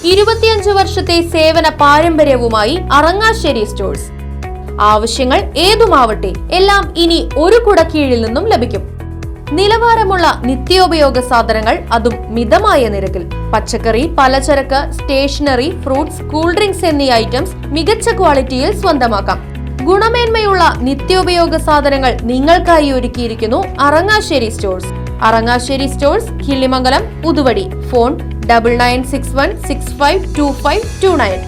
25 വർഷത്തെ സേവന പാരമ്പര്യവുമായി അറങ്ങാശ്ശേരി സ്റ്റോഴ്സ്. ആവശ്യങ്ങൾ ഏതുമാവട്ടെ എല്ലാം ഇനി ഒരു കുടക്കീഴിൽ നിന്നും ലഭിക്കും. നിലവാരമുള്ള നിത്യോപയോഗ സാധനങ്ങൾ, അതും മിതമായ നിരക്കിൽ. പച്ചക്കറി, പലചരക്ക്, സ്റ്റേഷനറി, ഫ്രൂട്ട്സ്, കൂൾ ഡ്രിങ്ക്സ് എന്നീ ഐറ്റംസ് മികച്ച ക്വാളിറ്റിയിൽ സ്വന്തമാക്കാം. ഗുണമേന്മയുള്ള നിത്യോപയോഗ സാധനങ്ങൾ നിങ്ങൾക്കായി ഒരുക്കിയിരിക്കുന്നു Arangassery stores. Arangassery stores, Killimangalam, Uthuvadi. Phone 9961652529.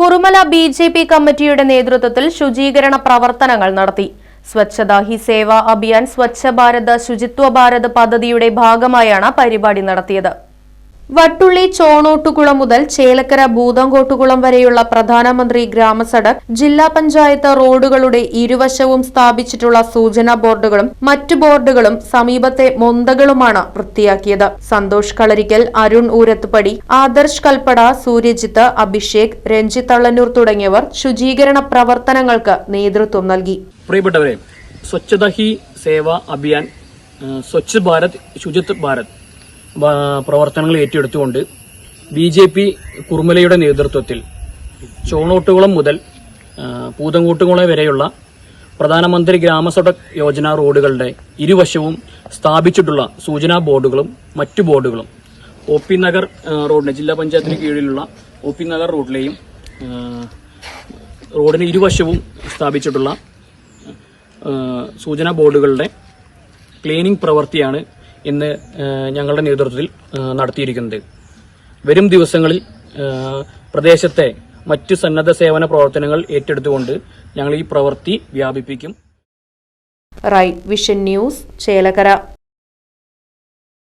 Kurumala BJP കമ്മിറ്റിയുടെ നേതൃത്വത്തിൽ ശുചീകരണ പ്രവർത്തനങ്ങൾ നടത്തി. സ്വച്ഛതാ ഹി സേവ അഭിയാൻ, സ്വച്ഛ ഭാരത്, ശുചിത്വ ഭാരത് പദ്ധതിയുടെ ഭാഗമായാണ് പരിപാടി നടത്തിയത്. വട്ടുള്ളി ചോണോട്ടുകുളം മുതൽ ചേലക്കര ഭൂതങ്കോട്ടുകുളം വരെയുള്ള പ്രധാനമന്ത്രി ഗ്രാമസഡക്, ജില്ലാ പഞ്ചായത്ത് റോഡുകളുടെ ഇരുവശവും സ്ഥാപിച്ചിട്ടുള്ള സൂചനാ ബോർഡുകളും മറ്റു ബോർഡുകളും സമീപത്തെ മൊന്തകളുമാണ് വൃത്തിയാക്കിയത്. സന്തോഷ് കളരിക്കൽ, അരുൺ ഊരത്തുപടി, ആദർശ് കൽപ്പട, സൂര്യജിത്ത്, അഭിഷേക്, രഞ്ജിത്ത് അള്ളന്നൂർ തുടങ്ങിയവർ ശുചീകരണ പ്രവർത്തനങ്ങൾക്ക് നേതൃത്വം നൽകി. പ്രിയപ്പെട്ടവരെ, സ്വച്ഛതാ ഹി സേവ അഭിയാൻ, സ്വച്ഛ് ഭാരത്, ശുചിത്വ ഭാരത് പ്രവർത്തനങ്ങൾ ഏറ്റെടുത്തുകൊണ്ട് BJP കുറുമലയുടെ നേതൃത്വത്തിൽ ചോണോട്ടുകുളം മുതൽ പൂതങ്കോട്ടുകുളം വരെയുള്ള പ്രധാനമന്ത്രി ഗ്രാമസഡക് യോജന റോഡുകളുടെ ഇരുവശവും സ്ഥാപിച്ചിട്ടുള്ള സൂചനാ ബോർഡുകളും മറ്റു ബോർഡുകളും OP നഗർ റോഡിന്, ജില്ലാ പഞ്ചായത്തിന് കീഴിലുള്ള OP നഗർ റോഡിലെയും റോഡിന് ഇരുവശവും സ്ഥാപിച്ചിട്ടുള്ള സൂചനാ ബോർഡുകളുടെ ക്ലീനിംഗ് പ്രവൃത്തിയാണ് ഇന്ന് ഞങ്ങളുടെ നേതൃത്വത്തിൽ നടത്തിയിരിക്കുന്നത്. വരും ദിവസങ്ങളിൽ പ്രദേശത്തെ മറ്റ് സന്നദ്ധ സേവന പ്രവർത്തനങ്ങൾ ഏറ്റെടുത്തുകൊണ്ട് ഞങ്ങൾ ഈ പ്രവൃത്തി വ്യാപിപ്പിക്കും. Right vision news, Chelakkara.